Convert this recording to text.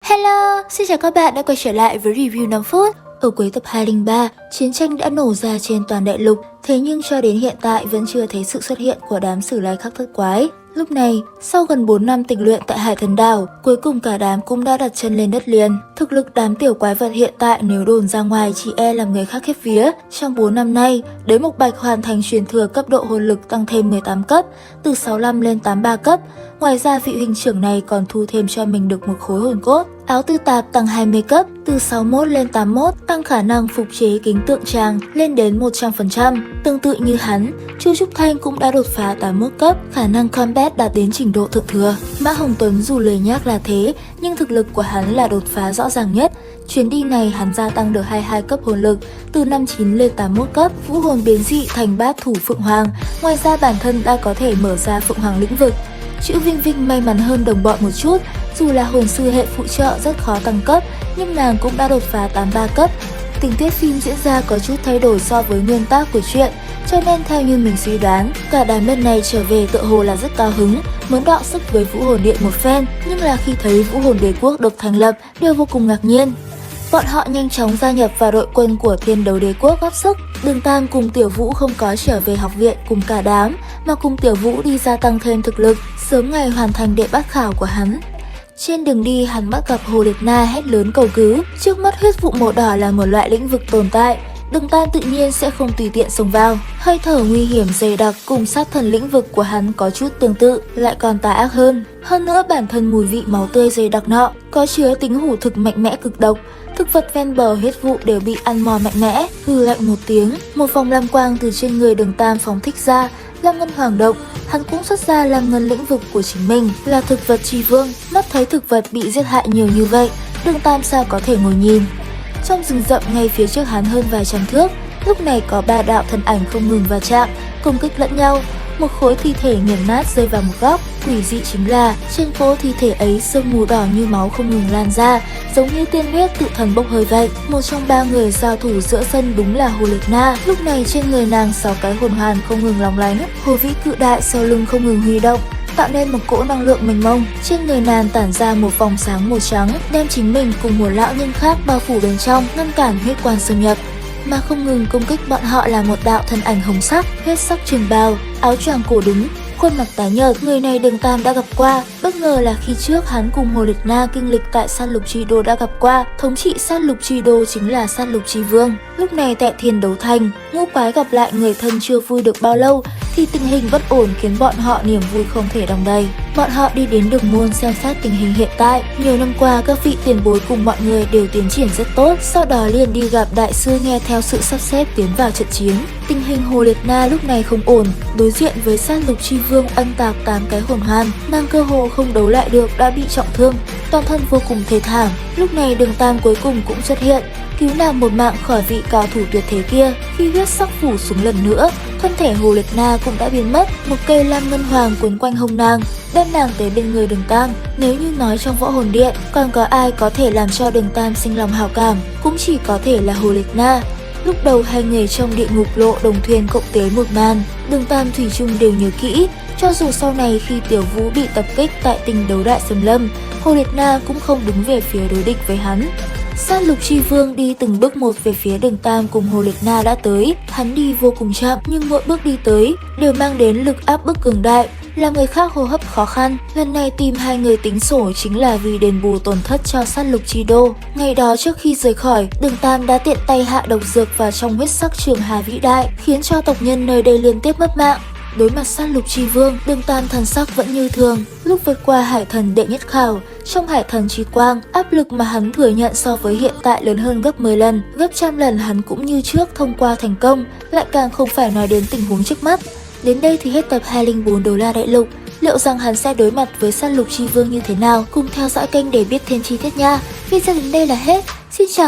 Hello, xin chào các bạn đã quay trở lại với review 5 phút. Ở cuối tập 203, chiến tranh đã nổ ra trên toàn đại lục, thế nhưng cho đến hiện tại vẫn chưa thấy sự xuất hiện của đám sử lai khắc thất quái. Lúc này, sau gần 4 năm tình luyện tại Hải Thần Đảo, cuối cùng cả đám cũng đã đặt chân lên đất liền. Thực lực đám tiểu quái vật hiện tại nếu đồn ra ngoài chỉ e làm người khác khép vía. Trong 4 năm nay, Đế Mộc Bạch hoàn thành truyền thừa cấp độ hồn lực tăng thêm 18 cấp, từ 65 lên 83 cấp. Ngoài ra vị huynh trưởng này còn thu thêm cho mình được một khối hồn cốt. Áo tư tạp tăng 20 cấp, từ 61 lên 81, tăng khả năng phục chế kính tượng tràng lên đến 100%. Tương tự như hắn, Chu Trúc Thanh cũng đã đột phá 81 cấp, khả năng combat đạt đến trình độ thượng thừa. Mã Hồng Tuấn dù lời nhắc là thế, nhưng thực lực của hắn là đột phá rõ ràng nhất. Chuyến đi này hắn gia tăng được 22 cấp hồn lực, từ 59 lên 81 cấp, vũ hồn biến dị thành bát thủ Phượng Hoàng. Ngoài ra bản thân đã có thể mở ra Phượng Hoàng lĩnh vực. Chữ Vinh Vinh may mắn hơn đồng bọn một chút, dù là hồn sư hệ phụ trợ rất khó tăng cấp, nhưng nàng cũng đã đột phá 83 cấp. Tình tiết phim diễn ra có chút thay đổi so với nguyên tác của truyện, cho nên theo như mình suy đoán, cả đám lần này trở về tựa hồ là rất cao hứng, muốn đọ sức với Vũ Hồn Điện một phen, nhưng là khi thấy Vũ Hồn Đế Quốc được thành lập, đều vô cùng ngạc nhiên. Bọn họ nhanh chóng gia nhập vào đội quân của Thiên Đấu Đế Quốc góp sức. Đường Tam cùng Tiểu Vũ không có trở về học viện cùng cả đám, mà cùng Tiểu Vũ đi gia tăng thêm thực lực, sớm ngày hoàn thành đệ bát khảo của hắn. Trên đường đi hắn bắt gặp Hồ Liệt Na hét lớn cầu cứu, trước mắt huyết vụ màu đỏ là một loại lĩnh vực tồn tại. Đường Tam tự nhiên sẽ không tùy tiện xông vào. Hơi thở nguy hiểm dày đặc cùng sát thần lĩnh vực của hắn có chút tương tự, lại còn tà ác hơn. Hơn nữa bản thân mùi vị máu tươi dày đặc nọ có chứa tính hủ thực mạnh mẽ cực độc. Thực vật ven bờ huyết vụ đều bị ăn mòn mạnh mẽ. Hừ lạnh một tiếng, một vòng lam quang từ trên người Đường Tam phóng thích ra, Lam Ngân Hoàng động. Hắn cũng xuất ra Lam Ngân lĩnh vực của chính mình, là thực vật tri vương. Mắt thấy thực vật bị giết hại nhiều như vậy, Đường Tam sao có thể ngồi nhìn. Trong rừng rậm ngay phía trước hắn hơn vài trăm thước, lúc này có 3 đạo thân ảnh không ngừng va chạm, công kích lẫn nhau. Một khối thi thể nghiền nát rơi vào một góc. Quỷ dị chính là trên cỗ thi thể ấy sương mù đỏ như máu không ngừng lan ra, giống như tiên huyết tự thần bốc hơi vậy. Một trong 3 người giao thủ giữa sân đúng là Hồ Liệt Na. Lúc này trên người nàng 6 cái hồn hoàn không ngừng lóng lánh, hồ vĩ cự đại sau lưng không ngừng huy động, tạo nên một cỗ năng lượng mênh mông. Trên người nàng tản ra một vòng sáng màu trắng, đem chính mình cùng một lão nhân khác bao phủ bên trong, ngăn cản huyết quan xâm nhập. Mà không ngừng công kích bọn họ là một đạo thân ảnh hồng sắc, huyết sắc trường bào, áo choàng cổ đứng, khuôn mặt tái nhợt. Người này Đường Tam đã gặp qua, bất ngờ là khi trước hắn cùng Hồ Liệt Na kinh lịch tại Sát Lục Chi Đô đã gặp qua. Thống trị Sát Lục Chi Đô chính là Sát Lục Chi Vương. Lúc này tại Thiên Đấu Thành, ngũ quái gặp lại người thân chưa vui được bao lâu thì tình hình bất ổn khiến bọn họ niềm vui không thể đong đầy. Bọn họ đi đến Đường Môn xem xét tình hình hiện tại. Nhiều năm qua các vị tiền bối cùng mọi người đều tiến triển rất tốt, sau đó liền đi gặp đại sư nghe theo sự sắp xếp tiến vào trận chiến. Tình hình Hồ Liệt Na lúc này không ổn, đối diện với Sát Lục Chi Vương ân tạc 8 cái hồn hoàn, nàng cơ hồ không đấu lại được, đã bị trọng thương, toàn thân vô cùng thê thảm. Lúc này Đường Tam cuối cùng cũng xuất hiện, cứu nàng một mạng khỏi vị cao thủ tuyệt thế kia. Khi huyết sắc phủ xuống lần nữa, thân thể Hồ Liệt Na cũng đã biến mất. Một cây lam ngân hoàng quấn quanh hông nàng, đem nàng tới bên người Đường Tam. Nếu như nói trong võ hồn điện còn có ai có thể làm cho Đường Tam sinh lòng hảo cảm, cũng chỉ có thể là Hồ Liệt Na. Lúc đầu hai người trong địa ngục lộ đồng thuyền cộng tế một màn, Đường Tam thủy chung đều nhớ kỹ. Cho dù sau này khi Tiểu Vũ bị tập kích tại Tinh Đấu Đại Xâm Lâm, Hồ Liệt Na cũng không đứng về phía đối địch với hắn. Sát Lục Chi Vương đi từng bước một về phía Đường Tam cùng Hồ Liệt Na đã tới. Hắn đi vô cùng chậm, nhưng mỗi bước đi tới đều mang đến lực áp bức cường đại, làm người khác hô hấp khó khăn. Lần này tìm hai người tính sổ chính là vì đền bù tổn thất cho Sát Lục Chi Đô. Ngày đó trước khi rời khỏi, Đường Tam đã tiện tay hạ độc dược vào trong huyết sắc trường hà vĩ đại, khiến cho tộc nhân nơi đây liên tiếp mất mạng. Đối mặt Sát Lục Chi Vương, Đường Tam thần sắc vẫn như thường. Lúc vượt qua Hải Thần đệ nhất khảo, trong Hải Thần Chi Quang, áp lực mà hắn thừa nhận so với hiện tại lớn hơn gấp 10 lần, gấp trăm lần hắn cũng như trước thông qua thành công, lại càng không phải nói đến tình huống trước mắt. Đến đây thì hết tập 204 Đấu La Đại Lục. Liệu rằng hắn sẽ đối mặt với Sát Lục Chi Vương như thế nào? Cùng theo dõi kênh để biết thêm chi tiết nha. Video đến đây là hết. Xin chào.